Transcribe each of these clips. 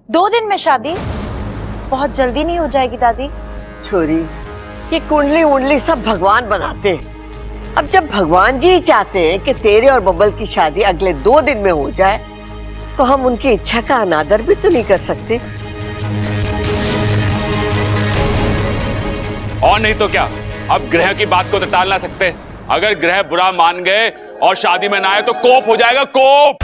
2 दिन में शादी? बहुत जल्दी नहीं हो जाएगी दादी? छोरी, ये कुंडली उंडली सब भगवान बनाते हैं। अब जब भगवान जी चाहते हैं कि तेरे और बबल की शादी अगले 2 दिन में हो जाए, तो हम उनकी इच्छा का अनादर भी तो नहीं कर सकते। और नहीं तो क्या, अब ग्रह की बात को तो टाल ना सकते। अगर ग्रह बुरा मान गए और शादी में ना आए तो कोप हो जाएगा, कोप।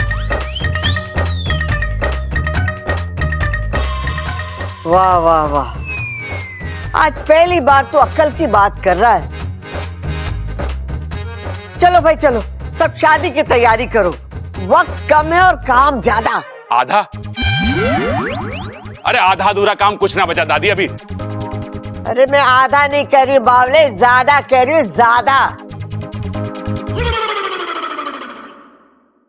वाह वाह वाह, आज पहली बार तो अक्ल की बात कर रहा है। चलो भाई चलो, सब शादी की तैयारी करो, वक्त कम है और काम ज्यादा। आधा? अरे आधा अधूरा काम कुछ ना बचा दादी अभी। अरे मैं आधा नहीं कह रही हूँ बावले, ज्यादा कह रही हूँ, ज्यादा।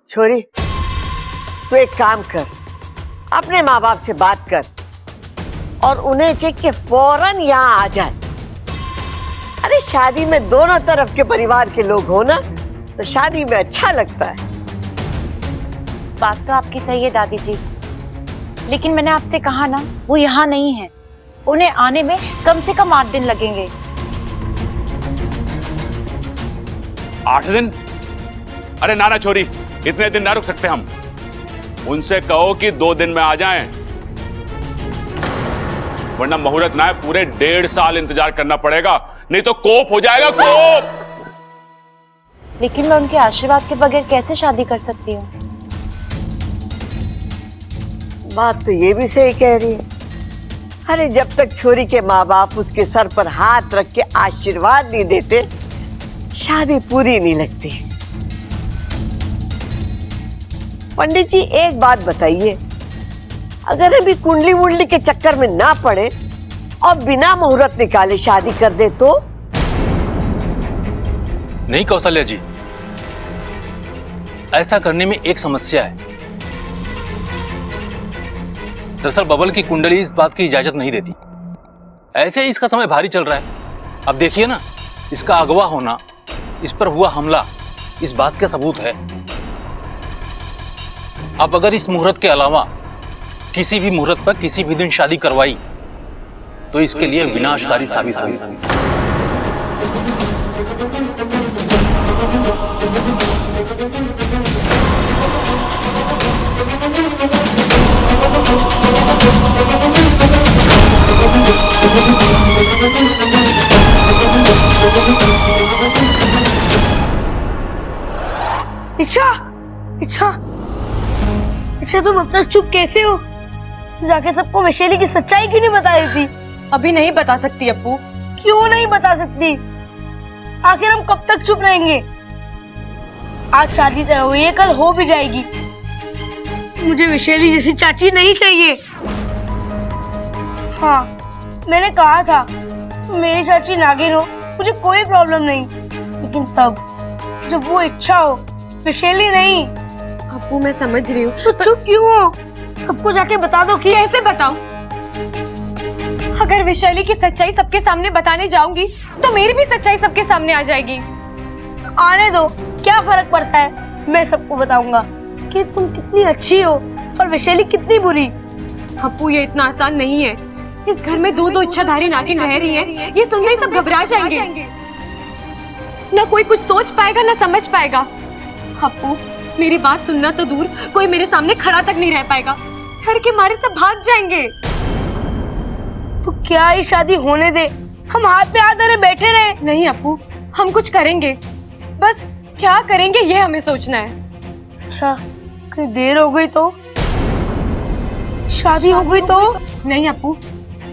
छोरी, तू एक काम कर, अपने माँ बाप से बात कर और उन्हें कह के फौरन यहाँ आ जाए। अरे शादी में दोनों तरफ के परिवार के लोग हो ना, तो शादी में अच्छा लगता है। बात तो आपकी सही है दादी जी, लेकिन मैंने आपसे कहा ना, वो यहाँ नहीं है। उन्हें आने में कम से कम 8 दिन लगेंगे। 8 दिन? अरे नाना छोरी, इतने दिन ना रुक सकते हम। उनसे कहो कि 2 दिन में आ जाएं, वरना मुहूर्त ना है, पूरे 1.5 साल इंतजार करना पड़ेगा, नहीं तो कोप हो जाएगा, कोप। लेकिन मैं उनके आशीर्वाद के बगैर कैसे शादी कर सकती हूँ? बात तो ये भी सही कह रही है। अरे जब तक छोरी के माँ बाप उसके सर पर हाथ रख के आशीर्वाद नहीं देते, शादी पूरी नहीं लगती। पंडित जी एक बात बताइए, अगर अभी कुंडली वुंडली के चक्कर में ना पड़े और बिना मुहूर्त निकाले शादी कर दे तो? नहीं कौशल्या जी, ऐसा करने में एक समस्या है। दरअसल बबल की कुंडली इस बात की इजाजत नहीं देती। ऐसे ही इसका समय भारी चल रहा है। अब देखिए ना, इसका अगवा होना, इस पर हुआ हमला, इस बात का सबूत है। अब अगर इस मुहूर्त के अलावा किसी भी मुहूर्त पर किसी भी दिन शादी करवाई तो इसके लिए विनाशकारी साबित होगी। इच्छा, इच्छा, इच्छा तुम अब तक चुप कैसे हो? जाके सबको वैशाली की सच्चाई क्यों नहीं बताई थी? अभी नहीं बता सकती अप्पू। क्यों नहीं बता सकती? आखिर हम कब तक चुप रहेंगे? आज शादी तय हुई है, कल हो भी जाएगी। मुझे वैशाली जैसी चाची नहीं चाहिए। हाँ, मैंने कहा था मेरी चाची नागिन हो, मुझे कोई प्रॉब्लम नहीं, लेकिन तब जब वो इच्छा हो, वैशाली नहीं। अप्पू मैं समझ रही हूँ, तो चुप क्यों हो? सबको जाके बता दो। कि कैसे बताऊं? अगर वैशाली की सच्चाई सबके सामने बताने जाऊंगी तो मेरी भी सच्चाई सबके सामने आ जाएगी। आने दो, क्या फर्क पड़ता है? मैं सबको बताऊंगा कि तुम कितनी अच्छी हो और वैशाली कितनी बुरी। अप्पू ये इतना आसान नहीं है। इस घर में 2 इच्छाधारी नागिन रह रही हैं, ये सुनकर ही सब घबरा जाएंगे। न कोई कुछ सोच पाएगा न समझ पाएगा। अप्पू मेरी बात सुनना तो दूर, कोई मेरे सामने खड़ा तक नहीं रह पाएगा। डर के मारे सब भाग जाएंगे। तो क्या ये शादी होने दे, हम हाथ पे हाथ धरे बैठे रहे? नहीं अप्पू, हम कुछ करेंगे, बस क्या करेंगे ये हमें सोचना है। अच्छा, कहीं देर हो गई तो? शादी हो गई तो? नहीं अप्पू,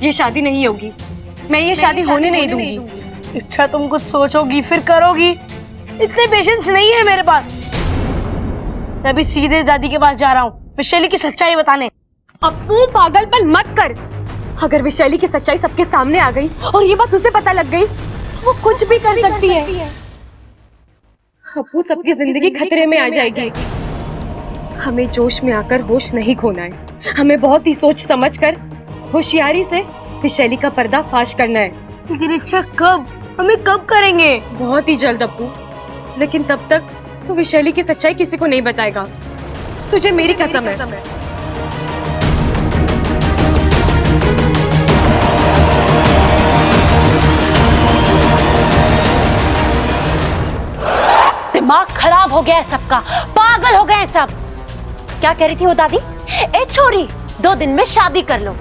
ये शादी नहीं होगी। मैं ये शादी होने नहीं दूंगी। इच्छा तुम कुछ सोचोगी फिर करोगी, इतने पेशेंस नहीं है मेरे पास। मैं अभी सीधे दादी के पास जा रहा हूँ वैशाली की सच्चाई बताने। अप्पू पागलपन मत कर। अगर वैशाली की सच्चाई सबके सामने आ गई और ये बात उसे पता लग गई तो वो कुछ भी कर सकती है। अप्पू सबकी जिंदगी खतरे में आ जाएगी। हमें जोश में आकर होश नहीं खोना है। हमें बहुत ही सोच समझ कर होशियारी से वैशाली का पर्दा फाश करना है। लेकिन इच्छा कब? हमें कब करेंगे? बहुत ही जल्द अप्पू, लेकिन तब तक तू वैशाली की सच्चाई किसी को नहीं बताएगा। तुझे मेरी कसम है। खराब हो गया है सबका, पागल हो गए हैं सब। क्या कह रही थी वो दादी? ए छोरी, 2 दिन में शादी कर लो।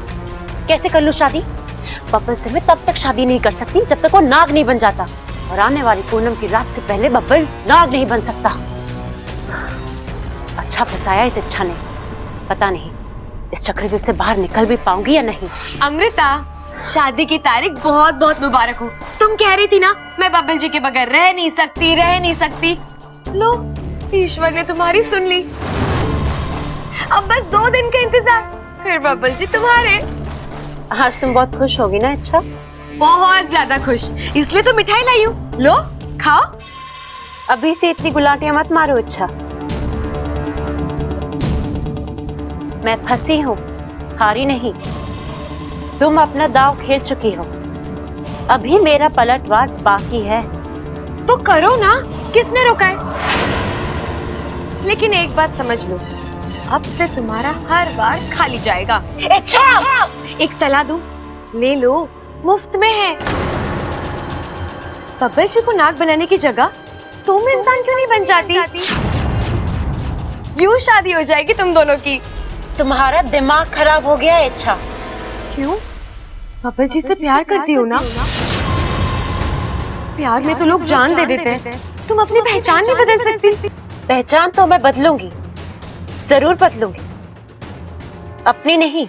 कैसे कर लूं शादी? बब्बल से मैं तब तक शादी नहीं कर सकती जब तक वो नाग नहीं बन जाता, और आने वाली पूनम की रात से पहले बब्बल नाग नहीं बन सकता। अच्छा फंसाया इस इच्छा ने, पता नहीं इस चक्रव्यूह से बाहर निकल भी पाऊंगी या नहीं। अमृता, शादी की तारीख बहुत बहुत मुबारक हो। तुम कह रही थी ना मैं बब्बल जी के बगैर रह नहीं सकती। लो, ईश्वर ने तुम्हारी सुन ली। अब बस 2 दिन का इंतजार, फिर बब्बल जी तुम्हारे। आज तुम बहुत खुश होगी ना? अच्छा, बहुत ज्यादा खुश, इसलिए तो मिठाई लाई हूँ। लो, खाओ। अभी से इतनी गुलाटियां मत मारो। अच्छा, मैं फंसी हूँ, हारी नहीं। तुम अपना दांव खेल चुकी हो, अभी मेरा पलटवार बाकी है। तो करो ना, किसने रोका है? लेकिन एक बात समझ लो, अब से तुम्हारा हर बार खाली जाएगा। अच्छा, एक सलाह दूं, ले लो, मुफ्त में है। बब्बल जी को नाग बनाने की जगह तुम इंसान क्यों नहीं बन जाती? यूं शादी हो जाएगी तुम दोनों की। तुम्हारा दिमाग खराब हो गया है। अच्छा, क्यों? बब्बल जी से प्यार करती हो ना? प्यार में तो लोग जान दे देते हैं। तुम अपनी पहचान नहीं बदल सकती? पहचान तो मैं बदलूंगी, जरूर बदलूंगी। अपनी नहीं,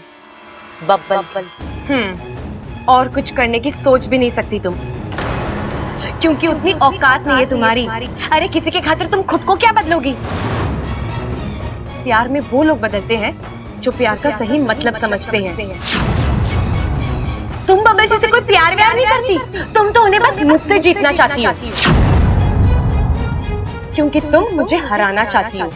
बब्बल। और कुछ करने की सोच भी नहीं सकती तुम, क्योंकि उतनी औकात नहीं है तुम्हारी। अरे किसी के खातिर तुम खुद को क्या बदलोगी? प्यार में वो लोग बदलते हैं जो प्यार का सही मतलब समझते हैं। तुम बब्बल जी से कोई प्यार व्यार नहीं करती, तुम तो उन्हें बस मुझसे जीतना चाहती हो, क्योंकि तुम मुझे हराना चाहती हो।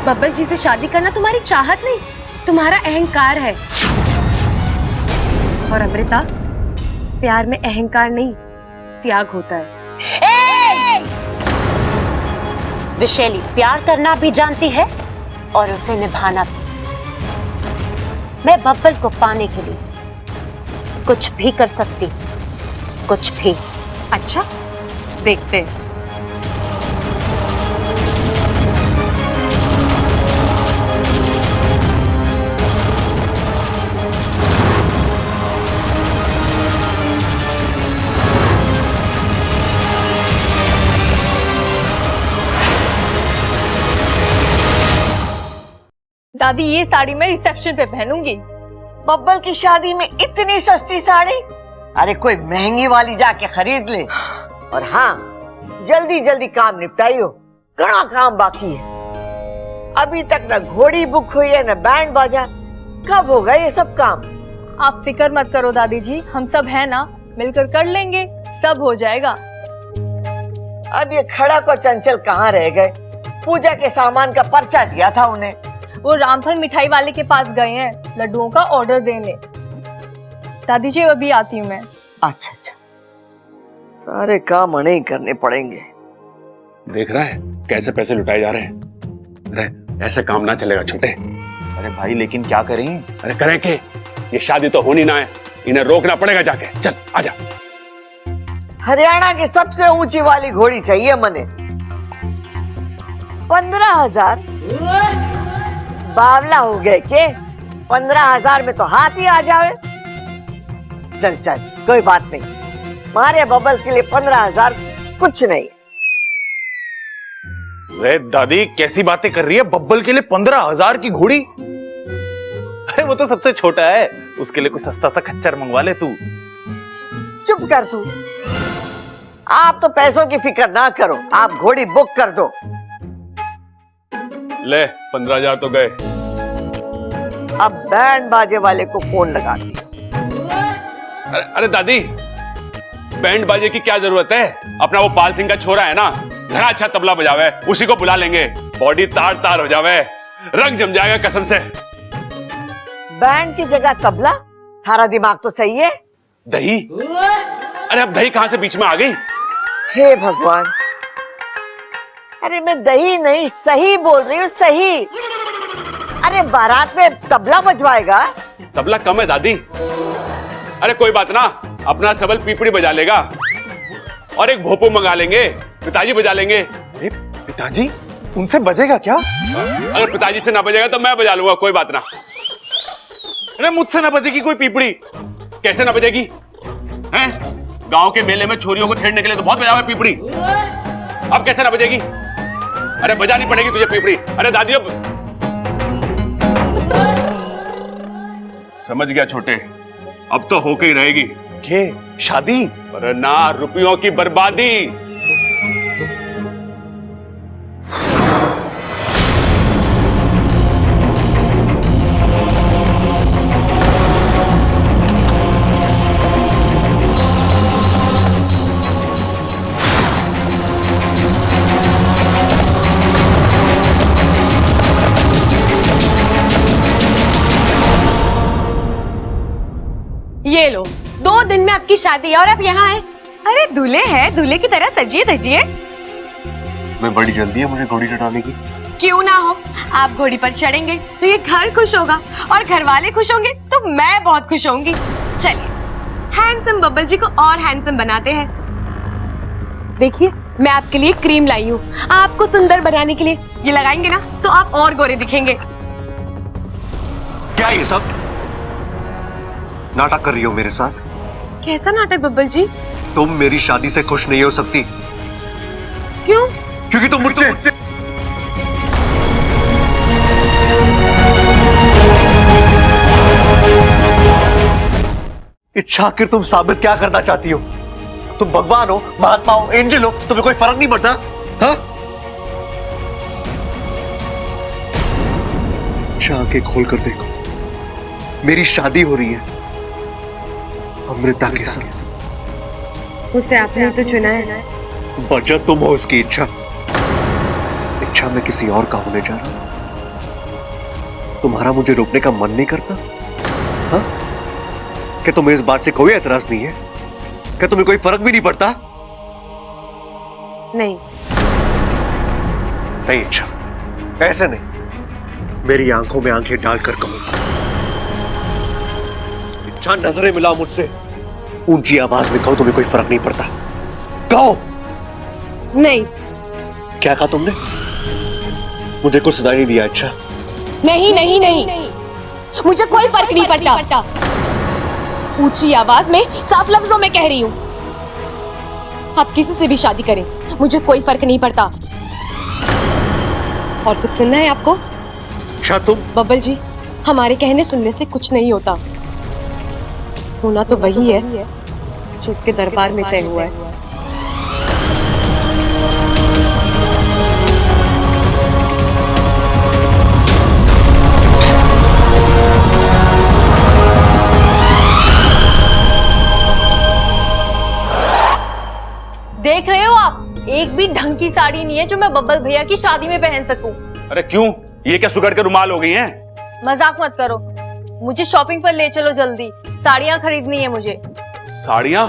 बब्बल जी से शादी करना तुम्हारी चाहत नहीं, तुम्हारा अहंकार है। और अमृता, प्यार में अहंकार नहीं, त्याग होता है। विशैली प्यार करना भी जानती है और उसे निभाना भी। मैं बब्बल को पाने के लिए कुछ भी कर सकती, कुछ भी। अच्छा, देखते हैं। दादी, ये साड़ी मैं रिसेप्शन पे पहनूंगी। बब्बल की शादी में इतनी सस्ती साड़ी? अरे कोई महंगी वाली जाके खरीद ले। और हाँ, जल्दी जल्दी काम निपटाइयो, घना काम बाकी है। अभी तक न घोड़ी बुक हुई है न बैंड बाजा। कब होगा ये सब काम? आप फिक्र मत करो दादी जी, हम सब है ना, मिलकर कर लेंगे, सब हो जाएगा। अब ये खड़ा को चंचल कहाँ रह गए? पूजा के सामान का पर्चा दिया था उन्हें। वो रामफल मिठाई वाले के पास गए हैं लड्डुओं का ऑर्डर देने। दादी जी, अभी आती हूँ मैं। अच्छा अच्छा, सारे काम उन्हें ही करने पड़ेंगे। देख रहा है कैसे पैसे लुटाए जा रहे हैं? अरे ऐसे काम ना चलेगा छोटे। अरे भाई, लेकिन क्या करें? अरे करें के, ये शादी तो होनी ना है, इन्हें रोकना पड़ेगा जाके। चल आजा। हरियाणा की सबसे ऊंची वाली घोड़ी चाहिए मने। 15,000? बावला हो गए के? 15,000 में तो हाथी आ जावे। चल चल, कोई बात नहीं, मारे बबल के लिए 15,000 कुछ नहीं। अरे दादी, कैसी बातें कर रही है? बब्बल के लिए 15,000 की घोड़ी? अरे वो तो सबसे छोटा है, उसके लिए कोई सस्ता सा खच्चर मंगवा ले तू। चुप कर तू। आप तो पैसों की फिक्र ना करो, आप घोड़ी बुक कर दो। ले 15,000 तो गए। अब बैंड बाजे वाले को फोन लगा दी। अरे दादी, बैंड बाजे की क्या जरूरत है? अपना वो पाल सिंह का छोरा है ना, घना अच्छा तबला बजावे, उसी को बुला लेंगे। बॉडी तार तार हो जावे, रंग जम जाएगा कसम से। बैंड की जगह तबला? थारा दिमाग तो सही है। दही? अरे अब दही कहां से बीच में आ गई? हे भगवान, अरे मैं दही नहीं सही बोल रही हूँ, सही। अरे बारात में तबला बजवाएगा? तबला कम है दादी। अरे कोई बात ना, अपना सबल पीपड़ी बजा लेगा और एक भोपू मंगा लेंगे, पिताजी बजा लेंगे। पिताजी उनसे बजेगा क्या? अगर पिताजी से ना बजेगा तो मैं बजा लूंगा, कोई बात ना। अरे मुझसे ना बजेगी कोई पीपड़ी। कैसे ना बजेगी? हैं? गांव के मेले में छोरियों को छेड़ने के लिए तो बहुत बजा हुआ है पीपड़ी। अब कैसे ना बजेगी? अरे बजानी पड़ेगी तुझे पीपड़ी। अरे दादी अब समझ गया छोटे, अब तो होके ही रहेगी। के शादी? अरे ना, रुपयों की बर्बादी। ये लो, 2 दिन में आपकी शादी है और आप यहाँ आए। अरे दूल्हे हैं, दूल्हे की तरह सजिए धजिए। मैं बड़ी जल्दी है मुझे घोड़ी चढ़ाने की। क्यों ना हो, आप घोड़ी पर चढ़ेंगे तो ये घर खुश होगा और घर वाले खुश होंगे तो मैं बहुत खुश होंगी। चलिए, हैंडसम बब्बल जी को और हैंडसम बनाते हैं। देखिए, मैं आपके लिए क्रीम लाई हूँ आपको सुंदर बनाने के लिए। ये लगाएंगे ना तो आप और गोरे दिखेंगे। क्या ये सब नाटक कर रही हो मेरे साथ? कैसा नाटक बब्बल जी? तुम मेरी शादी से खुश नहीं हो सकती। क्यों? क्योंकि तुम मुझसे इच्छा आखिर तुम साबित क्या करना चाहती हो? तुम भगवान हो, महात्मा हो, एंजल हो, तुम्हें कोई फर्क नहीं पड़ता? हाँ? इच्छा आंखें खोल कर देखो, मेरी शादी हो रही है अमृता के साथ। उसे आपने तो चुना है। वजह तुम हो उसकी इच्छा। इच्छा मैं किसी और का होने जा रहा हूं। तुम्हारा मुझे रोकने का मन नहीं करता? हाँ? क्या तुम्हें इस बात से कोई एतराज नहीं है? क्या तुम्हें कोई फर्क भी नहीं पड़ता? नहीं। नहीं इच्छा, ऐसे नहीं। मेरी आंखों में आंखें डालकर कहो। इच्छा, नजरें मिलाओ मुझसे, ऊंची आवाज में कहो तुम्हें कोई फर्क नहीं पड़ता। कहो। नहीं। क्या कहा तुमने? मुझे कुछ सुनाई नहीं दिया। अच्छा, नहीं नहीं नहीं, मुझे कोई फर्क नहीं पड़ता। ऊंची आवाज में साफ लफ्जों में कह रही हूं, आप किसी से भी शादी करें, मुझे कोई फर्क नहीं पड़ता। और कुछ सुनना है आपको? अच्छा तुम? बब्बल जी, हमारे कहने सुनने से कुछ नहीं होता। होना तो वही है जो उसके दरबार में तय हुआ है। देख रहे हो आप, एक भी ढंग की साड़ी नहीं है जो मैं बब्बल भैया की शादी में पहन सकूं। अरे क्यों? ये क्या सुगड़ के रुमाल हो गई हैं? मजाक मत करो, मुझे शॉपिंग पर ले चलो जल्दी, साड़ियाँ खरीदनी है मुझे। साड़ियाँ?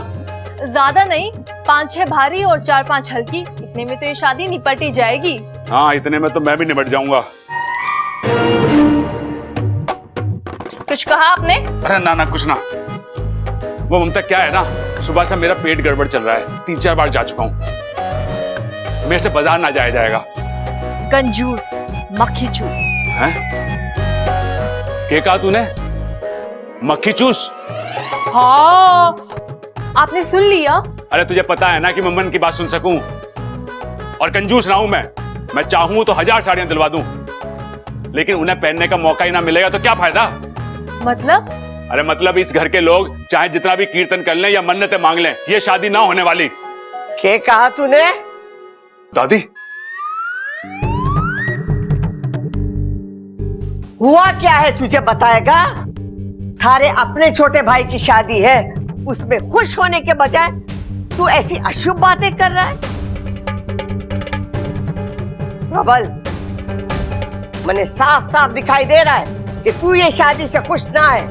ज्यादा नहीं, 5-6 भारी और 4-5 हल्की, इतने में तो ये शादी निपट ही जाएगी। हाँ, इतने में तो मैं भी निपट जाऊंगा। कुछ कहा आपने? अरे ना ना, कुछ ना। वो ममता, क्या है ना, सुबह से मेरा पेट गड़बड़ चल रहा है, 3-4 बार जा चुका हूँ। मेरे से बाजार ना जाया जाएगा। कंजूस, मक्खी चूस। हैं? क्या कहा तूने? मक्खी चूस? हाँ, आपने सुन लिया? अरे तुझे पता है ना कि मैं मन की बात सुन सकूं, और कंजूस ना हूं मैं चाहूं तो 1000 साड़ियां दिलवा दूं, लेकिन उन्हें पहनने का मौका ही ना मिलेगा तो क्या फायदा? मतलब? अरे मतलब इस घर के लोग चाहे जितना भी कीर्तन कर लें या मन्नतें मांग लें, ये शादी ना होने वाली। क्या कहा तूने? दादी, हुआ क्या है तुझे बताएगा? थारे अपने छोटे भाई की शादी है, उसमें खुश होने के बजाय तू ऐसी अशुभ बातें कर रहा है। प्रबल, मैंने साफ साफ दिखाई दे रहा है कि तू ये शादी से खुश ना है।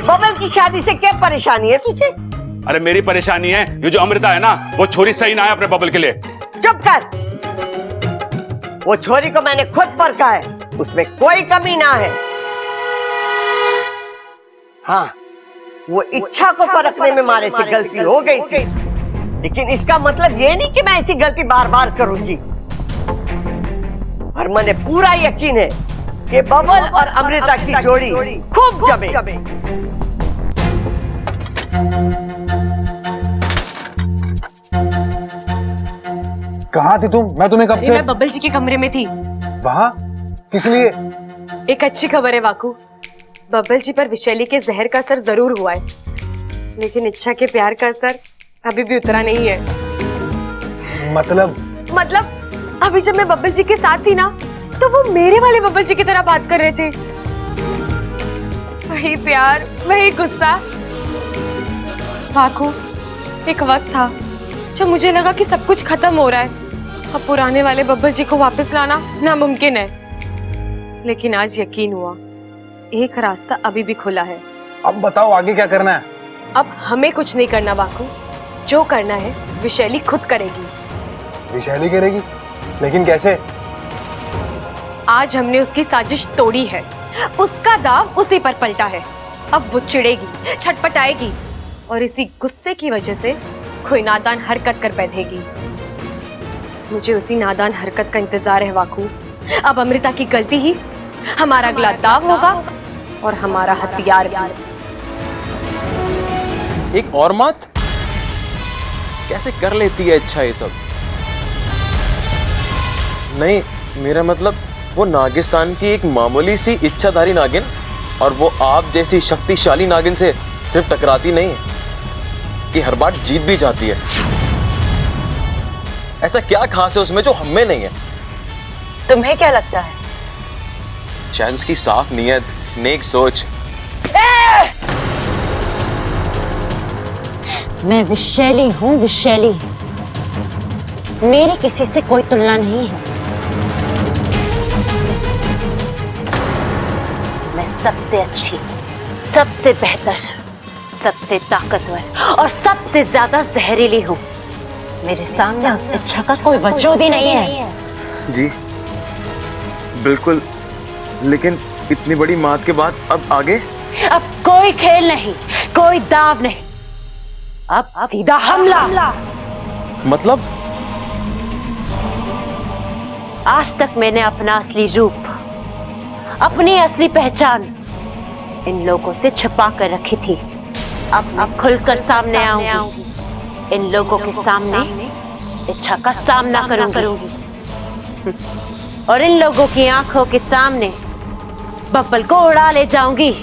बबल की शादी से क्या परेशानी है तुझे? अरे मेरी परेशानी है ये जो अमृता है ना, वो छोरी सही ना है अपने बबल के लिए। चुप कर। वो छोरी को मैंने खुद परखा है, उसमें कोई कमी ना है। हाँ, वो इच्छा को परखने में मारे से गलती हो गई थी, लेकिन इसका मतलब ये नहीं कि मैं ऐसी गलती बार बार करूंगी। और मुझे पूरा यकीन है कि बबल और अमृता की जोड़ी खूब जमे। कहाँ थी तुम? मैं तुम्हें कब से मैं बब्बल जी के कमरे में थी। वहाँ किस लिए? एक अच्छी खबर है वाकू, बब्बल जी पर विशैली के जहर का असर जरूर हुआ है, लेकिन इच्छा के प्यार का असर अभी भी उतरा नहीं है। मतलब अभी जब मैं बब्बल जी के साथ थी ना, तो वो मेरे वाले बब्बल जी की तरह बात कर रहे थे। वही प्यार, वही गुस्सा। वाकू, एक वक्त था जब मुझे लगा कि सब कुछ खत्म हो रहा है, अब पुराने वाले बब्बल जी को वापस लाना नामुमकिन है। लेकिन आज यकीन हुआ, एक रास्ता अभी भी खुला है। अब बताओ आगे क्या करना है? अब हमें कुछ नहीं करना वाकू, जो करना है विशैली खुद करेगी। विशैली करेगी? लेकिन कैसे? आज हमने उसकी साजिश तोड़ी है, उसका दाव उसी पर पलटा है। अब वो चिढ़ेगी, छटपटाएगी और इसी गुस्से की वजह से कोई नादान हरकत कर बैठेगी। मुझे उसी नादान हरकत का इंतजार है वाकू। अब अमृता की गलती ही हमारा अगला दाव होगा और हमारा हथियार भी। एक और मत, कैसे कर लेती है इच्छा ये सब? नहीं, मेरा मतलब वो नागिस्तान की एक मामूली सी इच्छाधारी नागिन, और वो आप जैसी शक्तिशाली नागिन से सिर्फ टकराती नहीं है कि हर बार जीत भी जाती है। ऐसा क्या खास है उसमें जो हमें नहीं है? तुम्हें क्या लगता है? शायद उसकी साफ नीयत, नेक सोच। मैं विशैली हूँ, विशैली। मेरी किसी से कोई तुलना नहीं है। मैं सबसे अच्छी, सबसे बेहतर, सबसे ताकतवर और सबसे ज्यादा जहरीली हूँ। मेरे सामने उस इच्छा का कोई वजूद ही नहीं है। जी बिल्कुल, लेकिन इतनी बड़ी मात के बाद अब आगे? अब कोई खेल नहीं, कोई दाव नहीं, अब सीधा हमला। मतलब? आज तक मैंने अपना असली रूप, अपनी असली पहचान इन लोगों से छिपा कर रखी थी। अब खुलकर सामने आऊंगी, इन लोगों के सामने इच्छा का सामना करूंगी और इन लोगों की आंखों के सामने बब्बल को उड़ा ले जाऊंगी।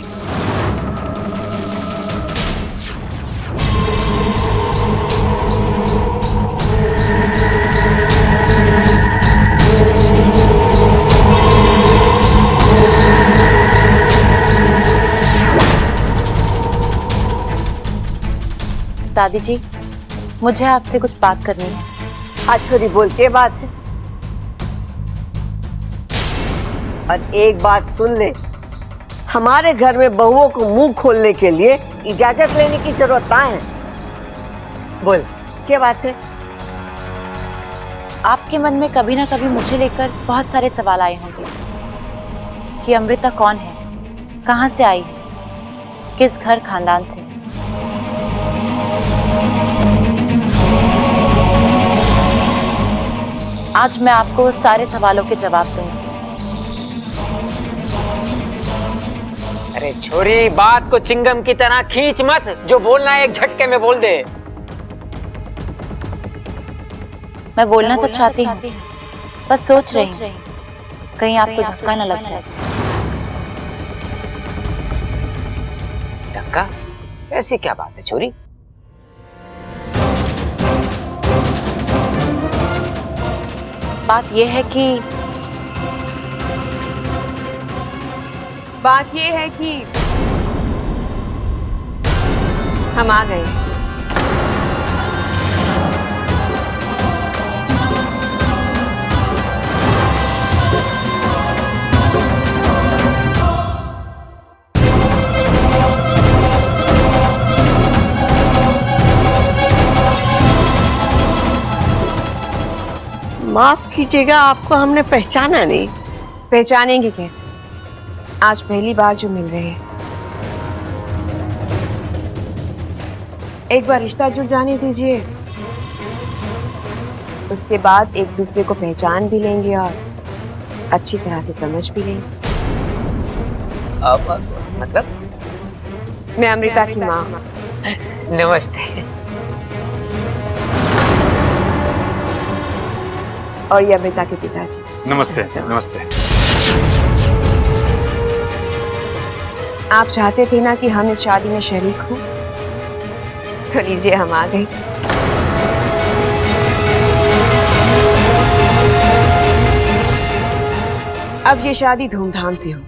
दादी जी, मुझे आपसे कुछ बात करनी है। आज छोरी बोल के बात है, और एक बात सुन ले, हमारे घर में बहुओं को मुंह खोलने के लिए इजाजत लेने की जरूरत ना है। बोल, क्या बात है? आपके मन में कभी ना कभी मुझे लेकर बहुत सारे सवाल आए होंगे कि अमृता कौन है, कहां से आई है, किस घर खानदान से। आज मैं आपको उस सारे सवालों के जवाब दूंगी। अरे छोरी, बात को चिंगम की तरह खींच मत, जो बोलना है एक झटके में बोल दे। मैं बोलना तो चाहती हूँ, बस सोच रही हूँ कहीं आपको धक्का न लग जाए। धक्का? ऐसी क्या बात है छोरी? बात यह है कि हम आ गए। माफ कीजिएगा, आपको हमने पहचाना नहीं। पहचानेंगे कैसे? आज पहली बार जो मिल रहे हैं। एक बार रिश्ता जुड़ जाने दीजिए, उसके बाद एक दूसरे को पहचान भी लेंगे और अच्छी तरह से समझ भी रही। अब मतलब? मैं अमृता की माँ। नमस्ते। और ये अमृता के पिताजी। नमस्ते नमस्ते। आप चाहते थे ना कि हम इस शादी में शरीक हों, तो लीजिए हम आ गए। अब ये शादी धूमधाम से हो।